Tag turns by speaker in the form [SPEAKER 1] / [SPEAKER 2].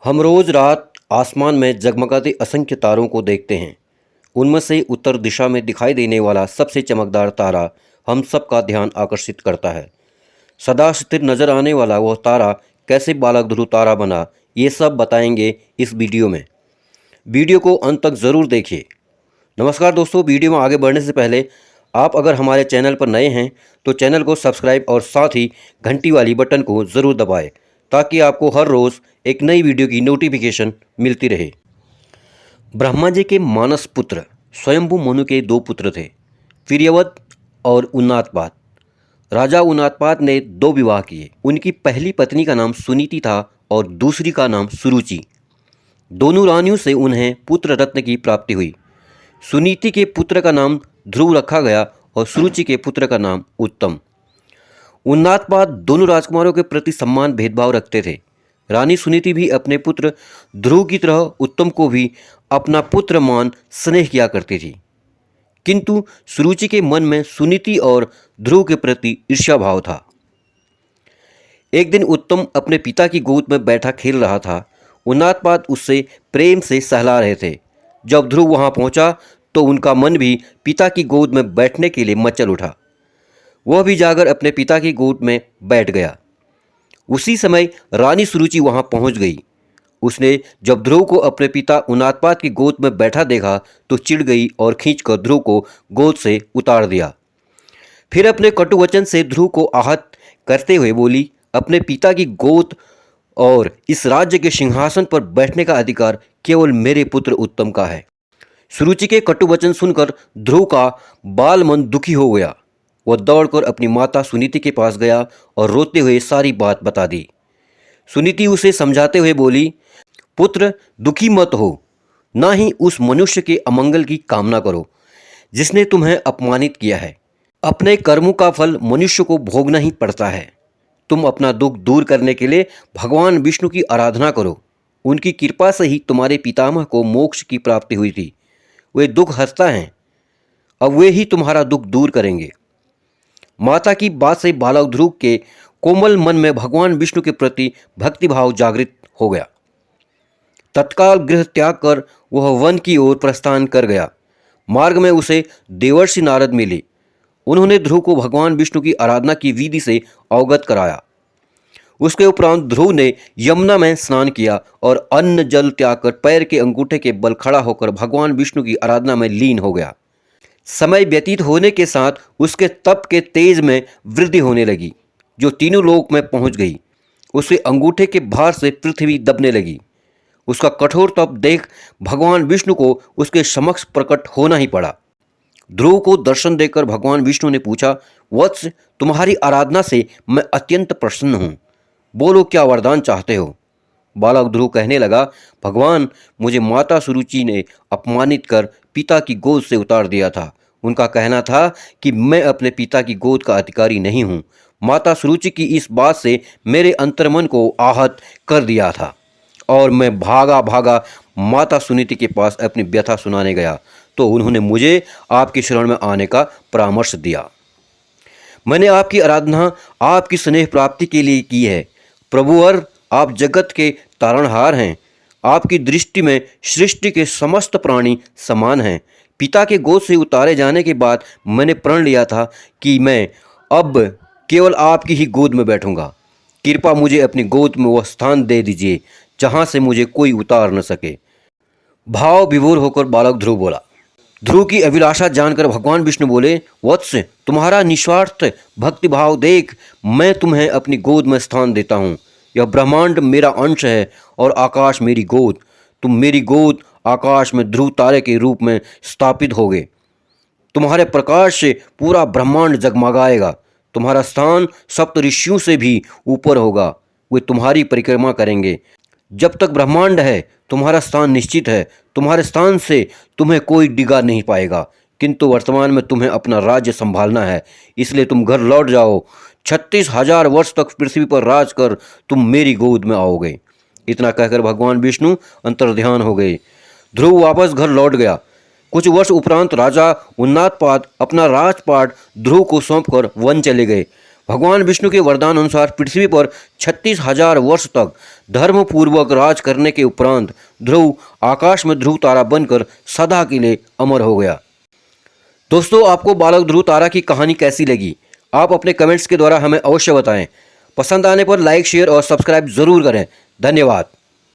[SPEAKER 1] हम रोज रात आसमान में जगमगाते असंख्य तारों को देखते हैं। उनमें से उत्तर दिशा में दिखाई देने वाला सबसे चमकदार तारा हम सबका ध्यान आकर्षित करता है। सदा स्थिर नजर आने वाला वह तारा कैसे बालक ध्रुव तारा बना, ये सब बताएंगे इस वीडियो में। वीडियो को अंत तक ज़रूर देखिए। नमस्कार दोस्तों, वीडियो में आगे बढ़ने से पहले आप अगर हमारे चैनल पर नए हैं तो चैनल को सब्सक्राइब और साथ ही घंटी वाली बटन को ज़रूर दबाएं ताकि आपको हर रोज़ एक नई वीडियो की नोटिफिकेशन मिलती रहे। ब्रह्मा जी के मानस पुत्र स्वयंभू मनु के दो पुत्र थे, वीर्यवत और उन्नातपाद। राजा उन्नातपाद ने दो विवाह किए। उनकी पहली पत्नी का नाम सुनीति था और दूसरी का नाम सुरुचि। दोनों रानियों से उन्हें पुत्र रत्न की प्राप्ति हुई। सुनीति के पुत्र का नाम ध्रुव रखा गया और सुरुचि के पुत्र का नाम उत्तम। उन्नातपाद दोनों राजकुमारों के प्रति सम्मान भेदभाव रखते थे। रानी सुनीति भी अपने पुत्र ध्रुव की तरह उत्तम को भी अपना पुत्र मान स्नेह किया करती थी, किंतु सुरुचि के मन में सुनीति और ध्रुव के प्रति ईर्ष्या भाव था। एक दिन उत्तम अपने पिता की गोद में बैठा खेल रहा था। उन्नातपाद उससे प्रेम से सहला रहे थे। जब ध्रुव वहां पहुंचा तो उनका मन भी पिता की गोद में बैठने के लिए मचल उठा। वह भी जाकर अपने पिता की गोद में बैठ गया। उसी समय रानी सुरुचि वहां पहुंच गई। उसने जब ध्रुव को अपने पिता उन्नातपाद की गोद में बैठा देखा तो चिढ़ गई और खींचकर ध्रुव को गोद से उतार दिया। फिर अपने कटु वचन से ध्रुव को आहत करते हुए बोली, अपने पिता की गोद और इस राज्य के सिंहासन पर बैठने का अधिकार केवल मेरे पुत्र उत्तम का है। सुरुचि के कटु वचन सुनकर ध्रुव का बाल मन दुखी हो गया। वह दौड़कर अपनी माता सुनीति के पास गया और रोते हुए सारी बात बता दी। सुनीति उसे समझाते हुए बोली, पुत्र दुखी मत हो, ना ही उस मनुष्य के अमंगल की कामना करो जिसने तुम्हें अपमानित किया है। अपने कर्मों का फल मनुष्य को भोगना ही पड़ता है। तुम अपना दुख दूर करने के लिए भगवान विष्णु की आराधना करो। उनकी कृपा से ही तुम्हारे पितामह को मोक्ष की प्राप्ति हुई थी। वे दुख हरता हैं, अब वे ही तुम्हारा दुख दूर करेंगे। माता की बात से बालक ध्रुव के कोमल मन में भगवान विष्णु के प्रति भक्तिभाव जागृत हो गया। तत्काल गृह त्याग कर वह वन की ओर प्रस्थान कर गया। मार्ग में उसे देवर्षि नारद मिले। उन्होंने ध्रुव को भगवान विष्णु की आराधना की विधि से अवगत कराया। उसके उपरांत ध्रुव ने यमुना में स्नान किया और अन्न जल त्याग कर पैर के अंगूठे के बल खड़ा होकर भगवान विष्णु की आराधना में लीन हो गया। समय व्यतीत होने के साथ उसके तप के तेज में वृद्धि होने लगी, जो तीनों लोक में पहुंच गई। उसके अंगूठे के भार से पृथ्वी दबने लगी। उसका कठोर तप देख भगवान विष्णु को उसके समक्ष प्रकट होना ही पड़ा। ध्रुव को दर्शन देकर भगवान विष्णु ने पूछा, वत्स, तुम्हारी आराधना से मैं अत्यंत प्रसन्न हूँ। बोलो, क्या वरदान चाहते हो? बालक ध्रुव कहने लगा, भगवान, मुझे माता सुरुचि ने अपमानित कर पिता की गोद से उतार दिया था। उनका कहना था कि मैं अपने पिता की गोद का अधिकारी नहीं हूँ। माता सुरुचि की इस बात से मेरे अंतर्मन को आहत कर दिया था और मैं भागा भागा माता सुनीति के पास अपनी व्यथा सुनाने गया तो उन्होंने मुझे आपकी शरण में आने का परामर्श दिया। मैंने आपकी आराधना आपकी स्नेह प्राप्ति के लिए की है। प्रभुवर, आप जगत के तारणहार हैं। आपकी दृष्टि में सृष्टि के समस्त प्राणी समान हैं। पिता के गोद से उतारे जाने के बाद मैंने प्रण लिया था कि मैं अब केवल आपकी ही गोद में बैठूंगा। कृपा मुझे अपनी गोद में वह स्थान दे दीजिए जहां से मुझे कोई उतार न सके। भाव विभोर होकर बालक ध्रुव बोला। ध्रुव की अभिलाषा जानकर भगवान विष्णु बोले, वत्स, तुम्हारा निस्वार्थ भक्तिभाव देख मैं तुम्हें अपनी गोद में स्थान देता हूँ। यह ब्रह्मांड मेरा अंश है और आकाश मेरी गोद। तुम मेरी गोद आकाश में ध्रुव तारे के रूप में स्थापित होगे। तुम्हारे प्रकाश से पूरा ब्रह्मांड जगमगाएगा। तुम्हारा स्थान सप्त ऋषियों से भी ऊपर होगा। वे तुम्हारी परिक्रमा करेंगे। जब तक ब्रह्मांड है तुम्हारा स्थान निश्चित है। तुम्हारे स्थान से तुम्हें कोई डिगा नहीं पाएगा, किंतु वर्तमान में तुम्हें अपना राज्य संभालना है, इसलिए तुम घर लौट जाओ। 36,000 वर्ष तक पृथ्वी पर राज कर तुम मेरी गोद में आओगे। इतना कहकर भगवान विष्णु अंतर्ध्यान हो गए। ध्रुव वापस घर लौट गया। कुछ वर्ष उपरांत राजा उन्नातपाद अपना राजपाट ध्रुव को सौंपकर वन चले गए। भगवान विष्णु के वरदान अनुसार पृथ्वी पर 36,000 वर्ष तक धर्मपूर्वक राज करने के उपरांत ध्रुव आकाश में ध्रुव तारा बनकर सदा के लिए अमर हो गया। दोस्तों, आपको बालक ध्रुव तारा की कहानी कैसी लगी? आप अपने कमेंट्स के द्वारा हमें अवश्य बताएं। पसंद आने पर लाइक, शेयर और सब्सक्राइब जरूर करें। धन्यवाद।